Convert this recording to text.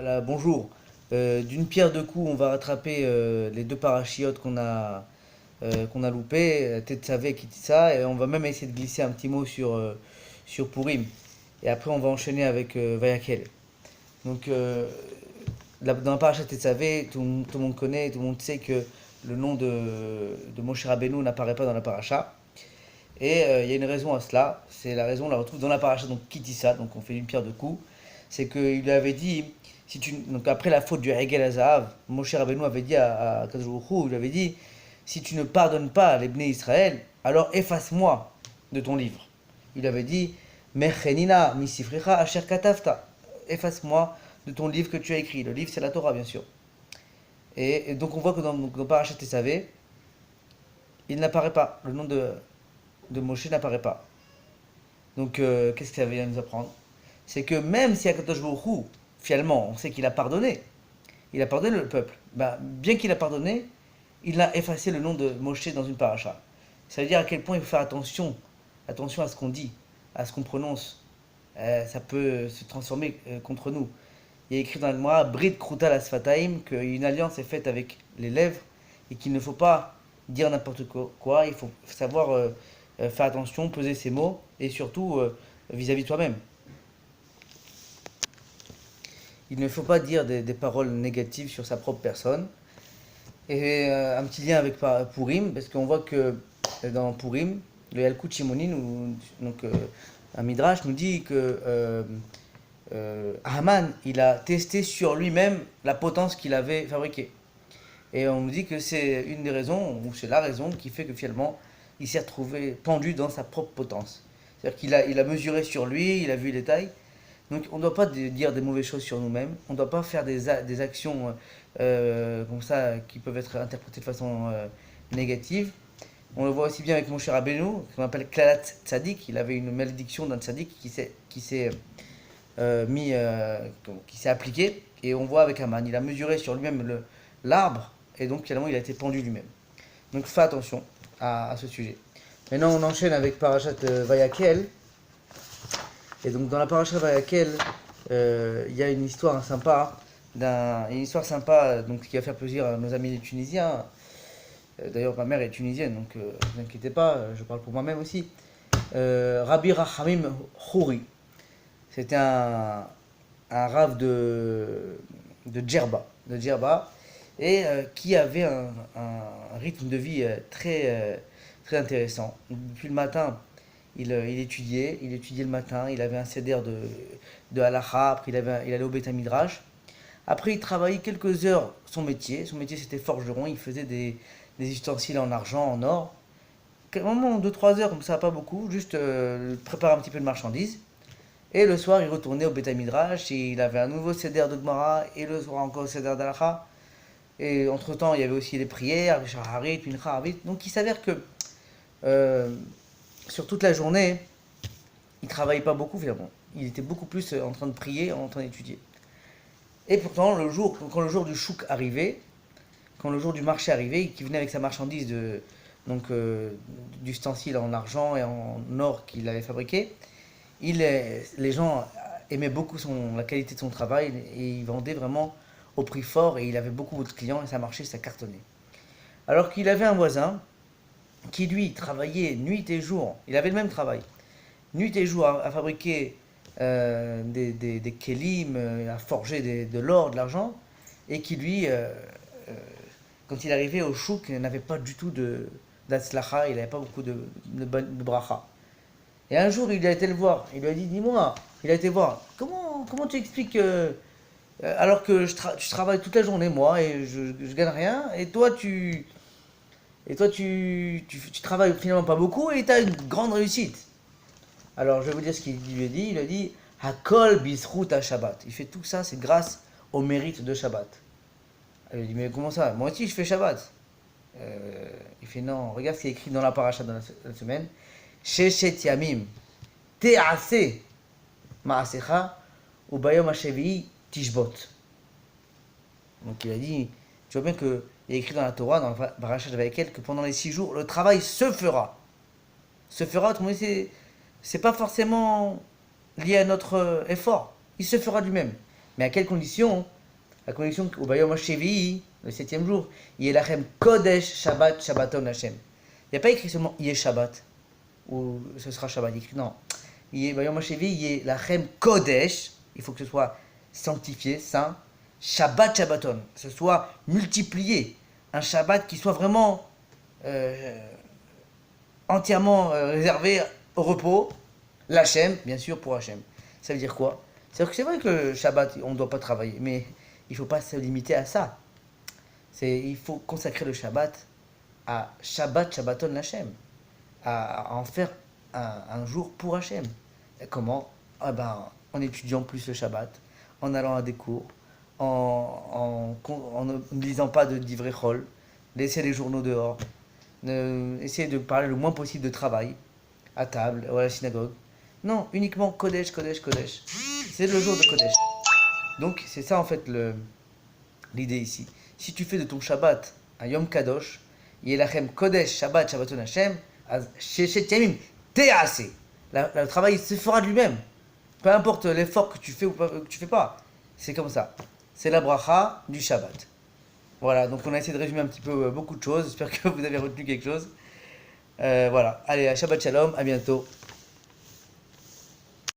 Voilà, bonjour. D'une pierre deux coups, on va rattraper les deux parachiotes qu'on a loupés, Tetzavé et Kitissa, et on va même essayer de glisser un petit mot sur Purim. Et après, on va enchaîner avec Vayakel. Donc, dans la paracha Tetzavé, tout le monde connaît, tout le monde sait que le nom de Moshe Rabbeinu n'apparaît pas dans la paracha. Et il y a une raison à cela. C'est la raison, on la retrouve dans la paracha, donc Kitissa, donc on fait une pierre deux coups. C'est qu'il lui avait dit, donc après la faute du Hegel Azahav, Moshe Rabbeinu avait dit à Kadosh Baruch Hu, il lui avait dit, si tu ne pardonnes pas les Bnei Israël, alors efface-moi de ton livre. Il avait dit, Mechenina misifricha asher katafta, efface-moi de ton livre que tu as écrit. Le livre, c'est la Torah, bien sûr. Et donc on voit que dans Parashat Tesavé, il n'apparaît pas, le nom de Moshe n'apparaît pas. Donc qu'est-ce que ça vient nous apprendre? C'est que même si Akadosh Baruch Hu, finalement, on sait qu'il a pardonné le peuple, bah, bien qu'il a pardonné, il a effacé le nom de Moshe dans une paracha. Ça veut dire à quel point il faut faire attention à ce qu'on dit, à ce qu'on prononce. Ça peut se transformer contre nous. Il y a écrit dans le Gemara, Brit Kruta la Sfataim, qu'une alliance est faite avec les lèvres et qu'il ne faut pas dire n'importe quoi, il faut savoir faire attention, peser ses mots et surtout vis-à-vis de toi-même. Il ne faut pas dire des paroles négatives sur sa propre personne. Et un petit lien avec Purim, parce qu'on voit que dans Purim, le Yalkut Shimoni, donc un midrash, nous dit que Haman, il a testé sur lui-même la potence qu'il avait fabriquée. Et on nous dit que c'est une des raisons, ou c'est la raison qui fait que finalement, il s'est retrouvé pendu dans sa propre potence. C'est-à-dire qu'il a mesuré sur lui, il a vu les tailles. Donc on ne doit pas dire des mauvaises choses sur nous-mêmes, on ne doit pas faire des actions comme ça qui peuvent être interprétées de façon négative. On le voit aussi bien avec mon cher Rabbeinu, qu'on appelle Klalat Tzadik. Il avait une malédiction d'un Tzadik qui s'est appliqué. Et on voit avec Haman, il a mesuré sur lui-même l'arbre, et donc finalement il a été pendu lui-même. Donc fais attention à ce sujet. Maintenant on enchaîne avec Parashat Vayakel. Et donc dans la paracha Vayakel, il y a une histoire sympa, donc, qui va faire plaisir à nos amis les Tunisiens. D'ailleurs ma mère est tunisienne, donc ne vous inquiétez pas, je parle pour moi-même aussi. Rabbi Rahamim Khouri, c'était un rave de Djerba, et qui avait un rythme de vie très intéressant. Depuis le matin, il étudiait le matin, il avait un seder de halakha, après il allait au Beth Midrash. Après il travaillait quelques heures son métier c'était forgeron, il faisait des ustensiles en argent, en or. Vraiment 2-3 heures, comme ça, pas beaucoup, juste préparer un petit peu de marchandises. Et le soir il retournait au Beth Midrash, et il avait un nouveau seder de Gemara, et le soir encore un seder d'halakha. Et entre temps il y avait aussi les prières, les shaharit, mincha, avit. Donc il s'avère que sur toute la journée, il ne travaillait pas beaucoup finalement. Il était beaucoup plus en train de prier, en train d'étudier. Et pourtant, quand le jour du chouk arrivait, quand le jour du marché arrivait, qu'il venait avec sa marchandise d'ustensiles en argent et en or qu'il avait fabriqué, les gens aimaient beaucoup la qualité de son travail et il vendait vraiment au prix fort et il avait beaucoup de clients et ça marchait, ça cartonnait. Alors qu'il avait un voisin qui lui travaillait nuit et jour, il avait le même travail, nuit et jour à fabriquer des kélim, à forger de l'or, de l'argent, et qui lui, quand il arrivait au chouk, n'avait pas du tout d'atslacha, il n'avait pas beaucoup de bracha. Et un jour, il a été le voir, il lui a dit, dis-moi, il a été voir, comment tu expliques alors que je travaille toute la journée, moi, et je gagne rien, et toi, tu travailles finalement pas beaucoup et tu as une grande réussite. Alors je vais vous dire ce qu'il lui a dit. Il a dit Hakol bisrout à Shabbat. Il fait tout ça, c'est grâce au mérite de Shabbat. Il dit mais comment ça? Moi aussi je fais Shabbat. Il fait non, regarde ce qui est écrit dans la paracha de la semaine. Sheshet yamim te'ase ma'asecha ubayom hashevi'i tishbot. Donc il a dit, tu vois bien qu'il est écrit dans la Torah, dans la paracha de Vayakel, que pendant les 6 jours, le travail se fera. Se fera, autrement dit, c'est pas forcément lié à notre effort. Il se fera lui-même. Mais à quelle condition? À condition qu'au Bayom HaShevi'i, le 7e jour, Yeh Lachem Kodesh Shabbat Shabbaton Hashem. Il n'y a pas écrit seulement Yeh Shabbat, ou ce sera Shabbat. Il y a écrit non. Bayom HaShevi'i, Yeh Lachem Kodesh, il faut que ce soit sanctifié, saint. Shabbat Shabbaton, ce soit multiplié. Un Shabbat qui soit vraiment entièrement réservé au repos. L'Hachem, bien sûr, pour Hachem. Ça veut dire quoi? C'est-à-dire que c'est vrai que le Shabbat, on ne doit pas travailler, mais il ne faut pas se limiter à ça. Il faut consacrer le Shabbat à Shabbat, Shabbaton Hachem, à en faire un jour pour Hachem. Et comment? En étudiant plus le Shabbat, en allant à des cours, en ne lisant pas de divrei chol, laisser les journaux dehors, essayer de parler le moins possible de travail, à table ou à la synagogue. Non, uniquement Kodesh, Kodesh, Kodesh. C'est le jour de Kodesh. Donc c'est ça en fait l'idée ici. Si tu fais de ton Shabbat un Yom Kadosh, Yelachem Kodesh Shabbat Shabbaton Hashem, Sheshet Yamim Te'ase. Le travail se fera de lui-même. Peu importe l'effort que tu fais ou pas, que tu fais pas. C'est comme ça. C'est la bracha du Shabbat. Voilà, donc on a essayé de résumer un petit peu beaucoup de choses. J'espère que vous avez retenu quelque chose. Voilà, allez, à Shabbat Shalom, à bientôt.